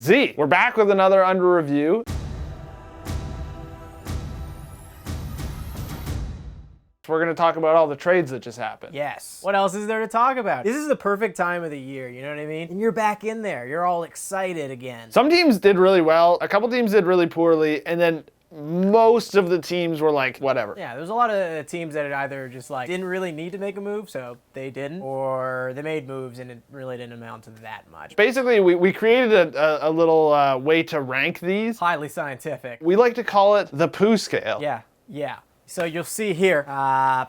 Z. We're back with another under review. We're going to talk about all the trades that just happened. Yes. What else is there to talk about? This is the perfect time of the year, you know what I mean? And you're back in there. You're all excited again. Some teams did really well. A couple teams did really poorly. And then most of the teams were like, whatever. Yeah, there's a lot of teams that either just like didn't really need to make a move, so they didn't, or they made moves and it really didn't amount to that much. Basically, we created a little way to rank these. Highly scientific. We like to call it the poo scale. Yeah. So you'll see here,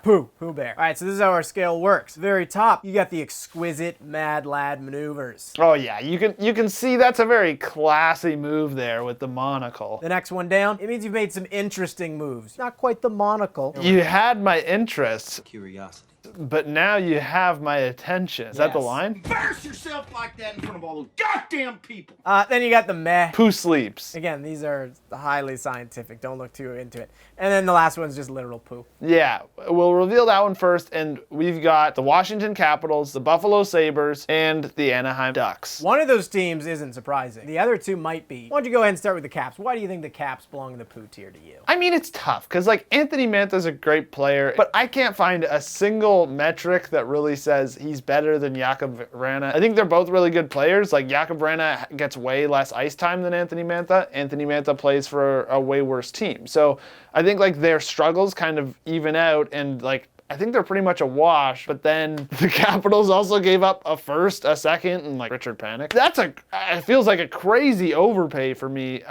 Pooh Bear. All right, so this is how our scale works. Very top, you got the exquisite Mad Lad maneuvers. Oh yeah, you can see that's a very classy move there with the monocle. The next one down, it means you've made some interesting moves. Not quite the monocle. You had my interest. Curiosity. But now you have my attention. Is that the line? Embarrass yourself like that in front of all those goddamn people. Then you got the meh. Pooh sleeps. Again, these are highly scientific. Don't look too into it. And then the last one's just literal poo. Yeah, we'll reveal that one first, and we've got the Washington Capitals, the Buffalo Sabres, and the Anaheim Ducks. One of those teams isn't surprising. The other two might be. Why don't you go ahead and start with the Caps? Why do you think the Caps belong in the poo tier to you? I mean, it's tough, because like Anthony Mantha's a great player, but I can't find a single metric that really says he's better than Jakub Vrana. I think they're both really good players. Like Jakub Vrana gets way less ice time than Anthony Mantha. Anthony Mantha plays for a way worse team. So I think like their struggles kind of even out, and like I think they're pretty much a wash. But then the Capitals also gave up a first, a second, and like Richard Panik. It feels like a crazy overpay for me.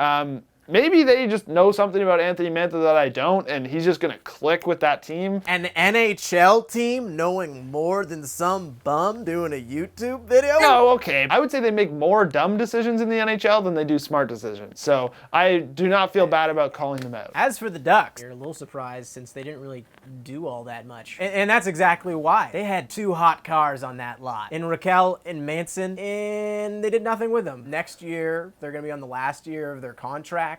Maybe they just know something about Anthony Mantha that I don't, and he's just going to click with that team. An NHL team knowing more than some bum doing a YouTube video? No, okay. I would say they make more dumb decisions in the NHL than they do smart decisions. So I do not feel bad about calling them out. As for the Ducks, you're a little surprised since they didn't really do all that much. And that's exactly why. They had two hot cars on that lot, in Raquel and Manson, and they did nothing with them. Next year, they're going to be on the last year of their contract.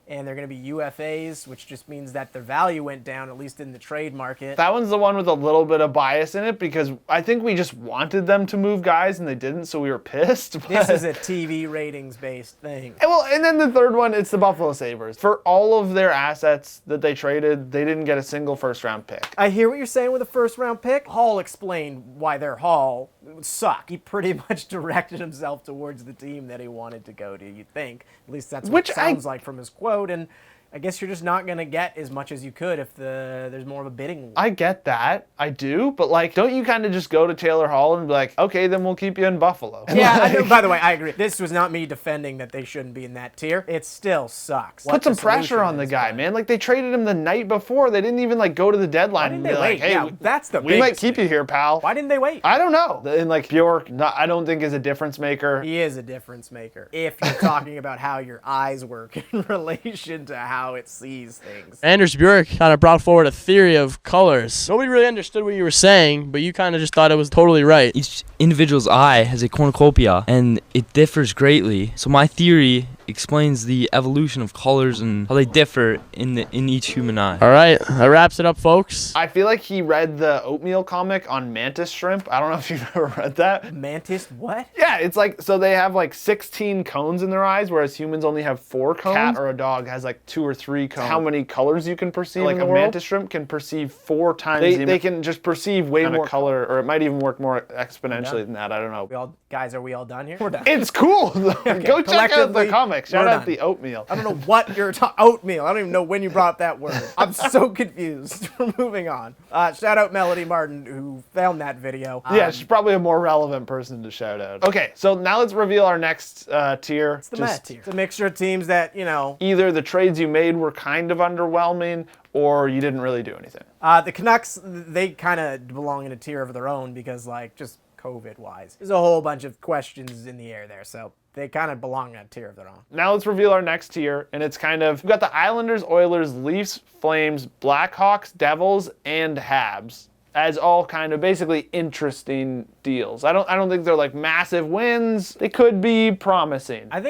And they're going to be UFAs, which just means that their value went down, at least in the trade market. That one's the one with a little bit of bias in it, because I think we just wanted them to move guys and they didn't, so we were pissed. This is a TV ratings-based thing. And then the third one, it's the Buffalo Sabres. For all of their assets that they traded, they didn't get a single first-round pick. I hear what you're saying with a first-round pick. Hall explained why their haul would suck. He pretty much directed himself towards the team that he wanted to go to, you'd think. At least that's what it sounds like from his quote. And I guess you're just not going to get as much as you could if there's more of a bidding war. I get that. I do. But, like, don't you kind of just go to Taylor Hall and be like, okay, then we'll keep you in Buffalo? Yeah, I know, by the way, I agree. This was not me defending that they shouldn't be in that tier. It still sucks. Put some pressure on the guy, man. Like, they traded him the night before. They didn't even, like, go to the deadline and be like, hey, yeah, that's the we might keep you here, pal. Why didn't they wait? I don't know. And, like, Bjork, I don't think is a difference maker. He is a difference maker. If you're talking about how your eyes work in relation to how it sees things. Anders Bjork kind of brought forward a theory of colors. Nobody really understood what you were saying, but you kind of just thought it was totally right. Each individual's eye has a cornucopia, and it differs greatly. So my theory explains the evolution of colors and how they differ in each human eye. All right, that wraps it up, folks. I feel like he read the oatmeal comic on mantis shrimp. I don't know if you've ever read that. Mantis what? Yeah, it's like, so they have like 16 cones in their eyes, whereas humans only have 4 cones. A cat or a dog has like 2 or 3 cones. How many colors you can perceive like in the world? Like a mantis shrimp can perceive 4 times. They can just perceive way more color, or it might even work more exponentially than that. I don't know. Guys, are we all done here? We're done. It's cool though. Okay. Go check out the comic. Shout out the oatmeal. I don't know what you're talking. Oatmeal. I don't even know when you brought up that word. I'm so confused. We're moving on. Shout out Melody Martin who found that video. Yeah, she's probably a more relevant person to shout out. Okay, so now let's reveal our next tier. It's the meh tier. It's a mixture of teams that, you know, either the trades you made were kind of underwhelming or you didn't really do anything. The Canucks, they kind of belong in a tier of their own because, like, just COVID-wise, there's a whole bunch of questions in the air there, so they kind of belong in a tier of their own. Now let's reveal our next tier, and it's kind of, we've got the Islanders, Oilers, Leafs, Flames, Blackhawks, Devils, and Habs as all kind of basically interesting deals. I don't think they're like massive wins. They could be promising. I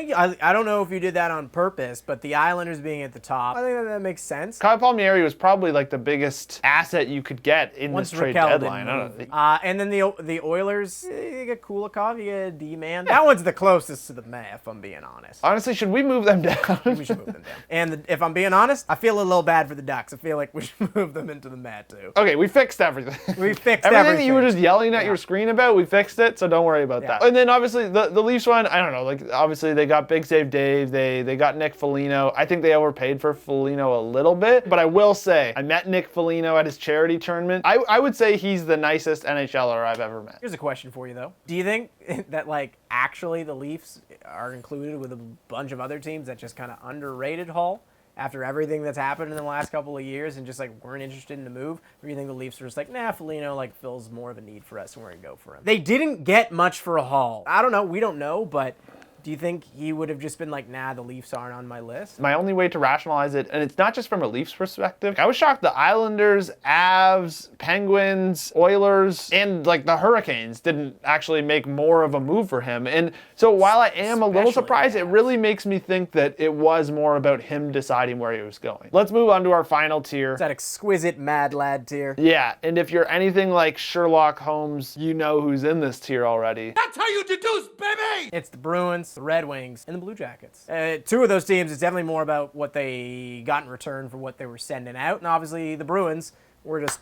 don't know if you did that on purpose, but the Islanders being at the top, I think that makes sense. Kyle Palmieri was probably like the biggest asset you could get in Once this trade Raquel deadline. I didn't don't move. know. And then the Oilers, you get Kulikov, you get a D-man. That one's the closest to the Met, if I'm being honest. Honestly, should we move them down? We should move them down. And if I'm being honest, I feel a little bad for the Ducks. I feel like we should move them into the Met too. Okay, we fixed everything. We fixed everything that you were just yelling at Yeah. your screen about, we fixed it, so don't worry about Yeah. that. And then obviously the Leafs one, I don't know, like obviously they got Big Save Dave, they got Nick Foligno. I think they overpaid for Foligno a little bit, but I will say, I met Nick Foligno at his charity tournament. I would say he's the nicest NHLer I've ever met. Here's a question for you though. Do you think that like actually the Leafs are included with a bunch of other teams that just kind of underrated Hall after everything that's happened in the last couple of years and just like weren't interested in the move? Or do you think the Leafs are just like, nah, Foligno like fills more of a need for us and we're gonna go for him? They didn't get much for a Hall. I don't know, we don't know, but do you think he would have just been like, nah, the Leafs aren't on my list? My only way to rationalize it, and it's not just from a Leafs perspective, I was shocked the Islanders, Avs, Penguins, Oilers, and like the Hurricanes didn't actually make more of a move for him. And so while I am a little Especially surprised, the it Avs. really makes me think that it was more about him deciding where he was going. Let's move on to our final tier. It's that exquisite mad lad tier. Yeah, and if you're anything like Sherlock Holmes, you know who's in this tier already. That's how you deduce, baby! It's the Bruins, the Red Wings, and the Blue Jackets. Two of those teams, it's definitely more about what they got in return for what they were sending out. And obviously the Bruins were just...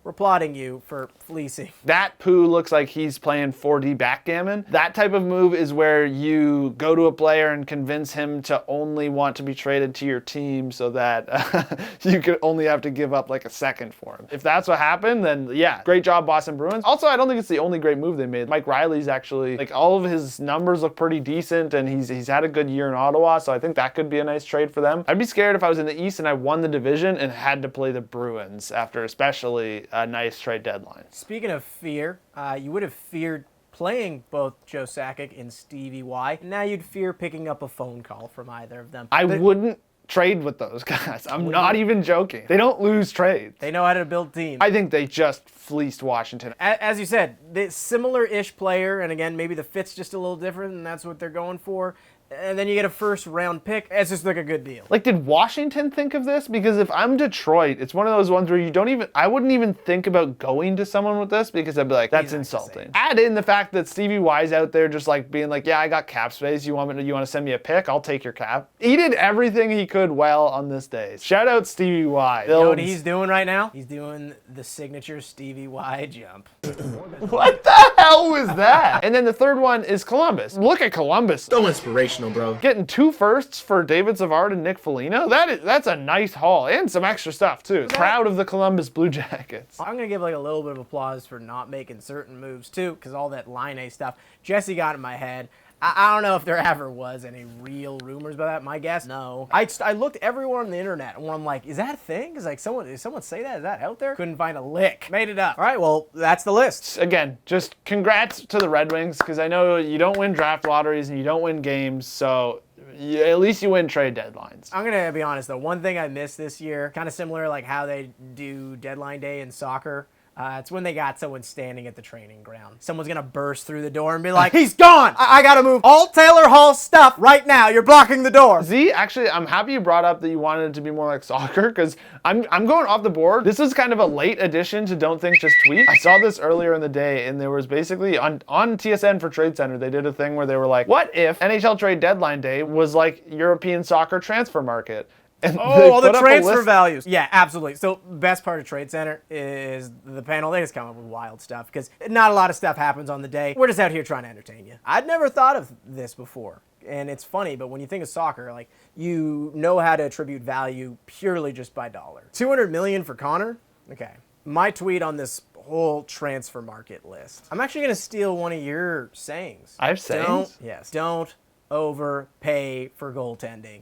We're applauding you for fleecing. That poo looks like he's playing 4D backgammon. That type of move is where you go to a player and convince him to only want to be traded to your team so that you could only have to give up like a second for him. If that's what happened, then yeah, great job, Boston Bruins. Also, I don't think it's the only great move they made. Mike Riley's actually, like all of his numbers look pretty decent and he's had a good year in Ottawa, so I think that could be a nice trade for them. I'd be scared if I was in the East and I won the division and had to play the Bruins after especially a nice trade deadline. Speaking of fear, you would have feared playing both Joe Sakic and Stevie Y. Now you'd fear picking up a phone call from either of them. I wouldn't trade with those guys. I'm not even joking. They don't lose trades. They know how to build teams. I think they just fleeced Washington. As you said, the similar-ish player, and again, maybe the fit's just a little different, and that's what they're going for. And then you get a first-round pick. It's just like a good deal. Like, did Washington think of this? Because if I'm Detroit, it's one of those ones where you don't even, I wouldn't even think about going to someone with this because I'd be like, that's insulting. Add in the fact that Stevie Y's out there just like being like, yeah, I got cap space. You want to send me a pick? I'll take your cap. He did everything he could well on this day. Shout out Stevie Y. You know what he's doing right now? He's doing the signature Stevie Y jump. What the hell was that? And then the third one is Columbus. Look at Columbus. So inspirational, bro. Getting 2 firsts for David Savard and Nick Foligno. That's a nice haul and some extra stuff too. Proud of the Columbus Blue Jackets. I'm going to give like a little bit of applause for not making certain moves too, because all that Line A stuff, Jesse got in my head. I don't know if there ever was any real rumors about that. My guess, no. I looked everywhere on the internet and I'm like, is that a thing? Is like did someone say that? Is that out there? Couldn't find a lick. Made it up. All right, well, that's the list. Again, just congrats to the Red Wings because I know you don't win draft lotteries and you don't win games, so at least you win trade deadlines. I'm going to be honest though. One thing I missed this year, kind of similar like how they do deadline day in soccer, it's when they got someone standing at the training ground. Someone's going to burst through the door and be like, he's gone! I got to move all Taylor Hall stuff right now. You're blocking the door. Z, actually, I'm happy you brought up that you wanted it to be more like soccer because I'm going off the board. This is kind of a late addition to Don't Think, Just Tweet. I saw this earlier in the day and there was basically on TSN for Trade Center, they did a thing where they were like, what if NHL trade deadline day was like European soccer transfer market? And all the transfer values. Yeah, absolutely. So best part of Trade Center is the panel. They just come up with wild stuff because not a lot of stuff happens on the day. We're just out here trying to entertain you. I'd never thought of this before. And it's funny, but when you think of soccer, like you know how to attribute value purely just by dollar. $200 million for Connor? Okay. My tweet on this whole transfer market list. I'm actually going to steal one of your sayings. I have sayings? Don't overpay for goaltending.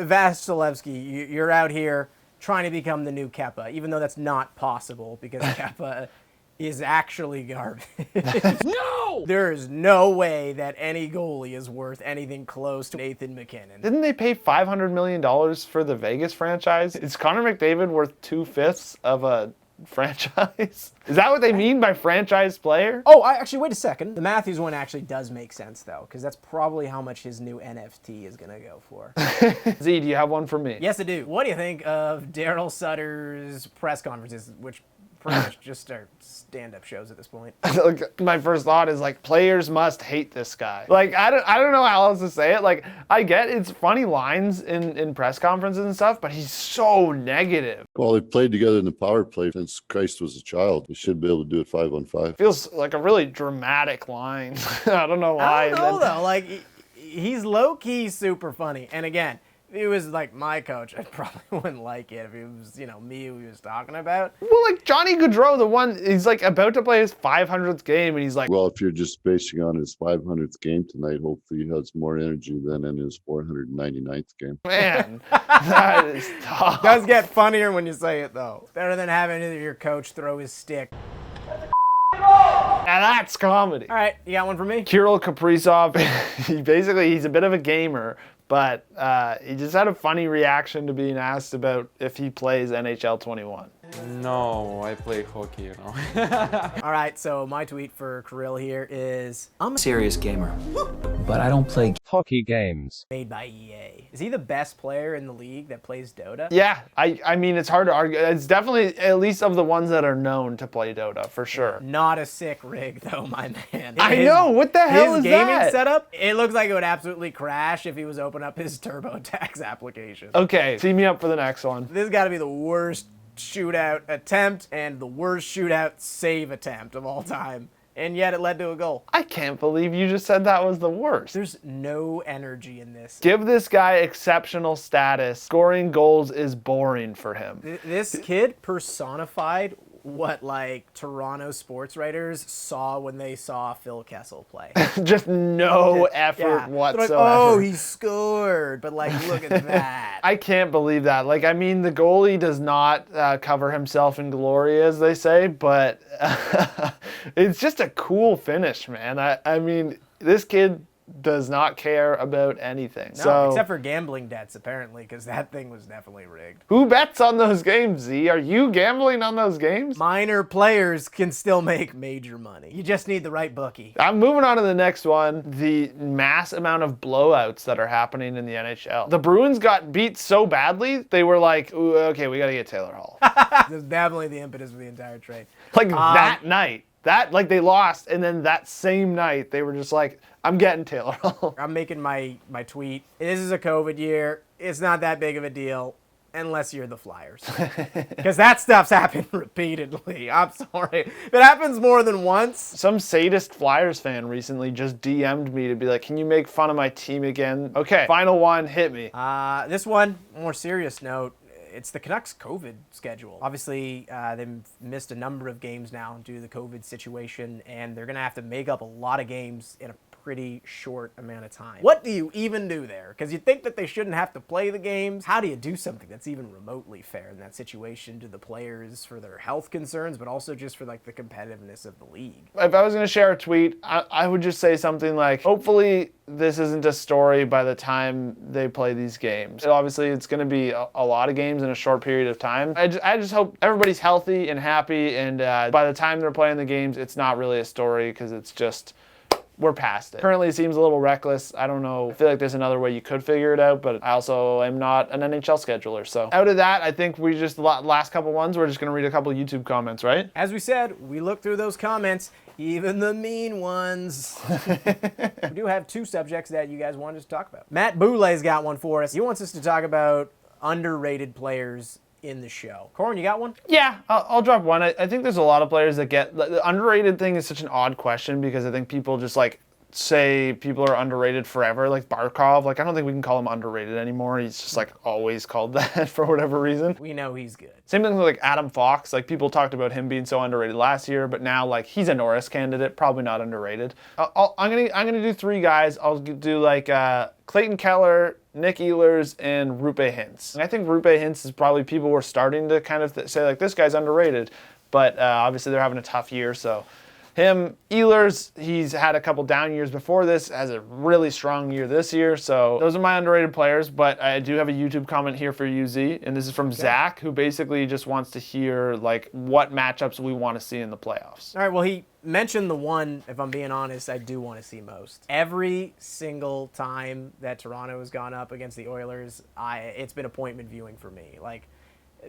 Vasilevsky, you're out here trying to become the new Keppa, even though that's not possible because Keppa is actually garbage. No! There is no way that any goalie is worth anything close to Nathan McKinnon. Didn't they pay $500 million for the Vegas franchise? Is Connor McDavid worth 2/5 of a franchise? Is that what they mean by franchise player? Oh, actually, wait a second. The Matthews one actually does make sense, though, because that's probably how much his new NFT is going to go for. Z, do you have one for me? Yes, I do. What do you think of Daryl Sutter's press conferences, which pretty much just are stand-up shows at this point? Like, my first thought is like, players must hate this guy. Like, I don't know how else to say it. Like, I get it's funny lines in press conferences and stuff, but he's so negative. Well, they played together in the power play since Christ was a child. They should be able to do it 5-on-5. Feels like a really dramatic line. I don't know why. I don't know, though. Like, he's low-key super funny. And again, if he was like my coach, I probably wouldn't like it if he was, me who he was talking about. Well, like Johnny Gaudreau, the one, he's like about to play his 500th game and he's like, Well, if you're just basing on his 500th game tonight, hopefully he has more energy than in his 499th game. man, that is tough. It does get funnier when you say it, though. Better than having your coach throw his stick. Now that's comedy. All right, you got one for me? Kirill Kaprizov, he's a bit of a gamer, but he just had a funny reaction to being asked about if he plays NHL 21. No, I play hockey, you know. All right, so my tweet for Kirill here is, I'm a serious gamer, but I don't play hockey games. made by EA. Is he the best player in the league that plays Dota? Yeah, I mean, it's hard to argue. It's definitely, at least of the ones that are known to play Dota, for sure. Not a sick rig, though, my man. I know, what the hell is his gaming that? setup, it looks like it would absolutely crash if he was open up his TurboTax application. Okay, tee me up for the next one. This has got to be the worst shootout attempt and the worst shootout save attempt of all time. And yet it led to a goal. I can't believe you just said that was the worst. There's no energy in this. Give this guy exceptional status. Scoring goals is boring for him. This kid personified what, like, Toronto sports writers saw when they saw Phil Kessel play. Just no effort Yeah. whatsoever. They're like, oh, he scored, but, like, look at that. I can't believe that. Like, I mean, the goalie does not cover himself in glory, as they say, but it's just a cool finish, man. I mean, this kid does not care about anything. No, except for gambling debts, apparently, because that thing was definitely rigged. Who bets on those games, Z? Are you gambling on those games? Minor players can still make major money. You just need the right bookie. I'm moving on to the next one. The mass amount of blowouts that are happening in the NHL. The Bruins got beat so badly, they were like, ooh, okay, we got to get Taylor Hall. That's definitely the impetus for the entire trade. Like that night. Like they lost, and then that same night, they were just like, I'm getting Taylor Hall. I'm making my tweet. This is a COVID year. It's not that big of a deal unless you're the Flyers. Because that stuff's happened repeatedly. I'm sorry. If it happens more than once. Some sadist Flyers fan recently just DM'd me to be like, can you make fun of my team again? Okay, final one, hit me. This one, more serious note. It's the Canucks' COVID schedule. Obviously, they've missed a number of games now due to the COVID situation, and they're going to have to make up a lot of games in a pretty short amount of time. What do you even do there? Because you think that they shouldn't have to play the games. How do you do something that's even remotely fair in that situation to the players for their health concerns, but also just for like the competitiveness of the league? If I was going to share a tweet, I would just say something like, hopefully this isn't a story by the time they play these games. Obviously, it's going to be a lot of games in a short period of time. I just hope everybody's healthy and happy, and by the time they're playing the games, it's not really a story because it's just, we're past it. Currently, it seems a little reckless. I don't know. I feel like there's another way you could figure it out, but I also am not an NHL scheduler. So out of that, I think we just, last couple ones, we're just going to read a couple YouTube comments, right? As we said, we looked through those comments, even the mean ones. We do have two subjects that you guys wanted to talk about. Matt Boulet's got one for us. He wants us to talk about underrated players in the show. Corwin, you got one? Yeah, I'll drop one. I think there's a lot of players that get, the underrated thing is such an odd question because I think people just like say people are underrated forever, like Barkov. Like, I don't think we can call him underrated anymore. He's just like always called that for whatever reason. We know he's good. Same thing with like Adam Fox. Like, people talked about him being so underrated last year, but now like he's a Norris candidate, probably not underrated. I'm gonna do three guys. I'll do like Clayton Keller, Nick Ehlers, and Rupe Hintz. And I think Rupe Hintz is probably people were starting to kind of say like, this guy's underrated. but obviously they're having a tough year, so him. Ehlers, he's had a couple down years before this, has a really strong year this year, so those are my underrated players, but I do have a YouTube comment here for you, Z, and this is from Zach, who basically just wants to hear like what matchups we want to see in the playoffs. All right, well, he mentioned the one, if I'm being honest, I do want to see most. Every single time that Toronto has gone up against the Oilers, it's been appointment viewing for me. Like,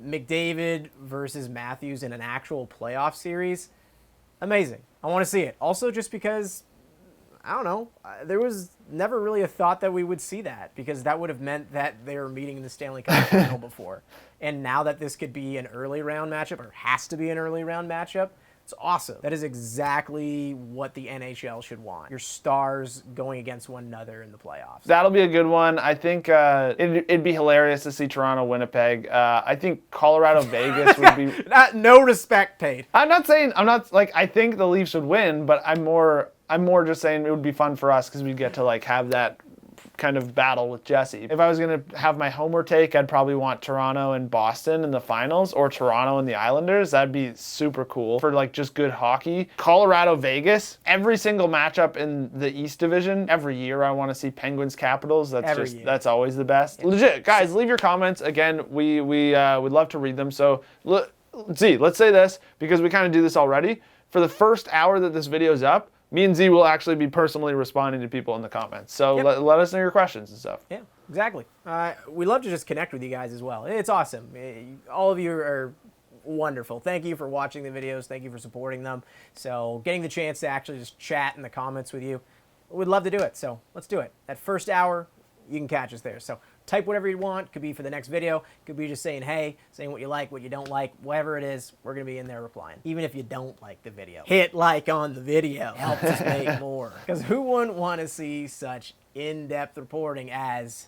McDavid versus Matthews in an actual playoff series, amazing. I want to see it. Also, just because, I don't know, there was never really a thought that we would see that, because that would have meant that they were meeting in the Stanley Cup final before. And now that this could be an early round matchup, or has to be an early round matchup, it's awesome. That is exactly what the NHL should want. Your stars going against one another in the playoffs. That'll be a good one. I think it'd be hilarious to see Toronto-Winnipeg. I think Colorado-Vegas would be... No respect paid. I'm not like, I think the Leafs would win, but I'm more just saying it would be fun for us because we'd get to like have that kind of battle with Jesse. If I was going to have my homer take, I'd probably want Toronto and Boston in the finals, or Toronto and the Islanders. That'd be super cool for like just good hockey. Colorado, Vegas, every single matchup in the East Division, every year I want to see Penguins, Capitals. That's always the best. Yeah. Legit, guys, leave your comments. Again, we would love to read them. So Z, let's say this, because we kind of do this already. For the first hour that this video is up, me and Z will actually be personally responding to people in the comments. So let us know your questions and stuff. Yeah, exactly. We love to just connect with you guys as well. It's awesome. All of you are wonderful. Thank you for watching the videos. Thank you for supporting them. So getting the chance to actually just chat in the comments with you, we'd love to do it. So let's do it. That first hour, you can catch us there. So type whatever you want. Could be for the next video. Could be just saying hey, saying what you like, what you don't like, whatever it is. We're going to be in there replying. Even if you don't like the video, hit like on the video. Helps us make more. Because who wouldn't want to see such in-depth reporting as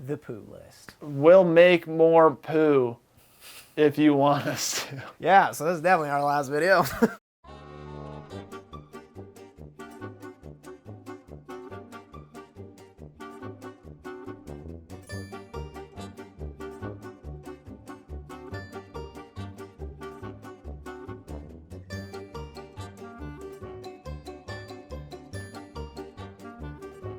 the poo list? We'll make more poo if you want us to. Yeah, so this is definitely our last video.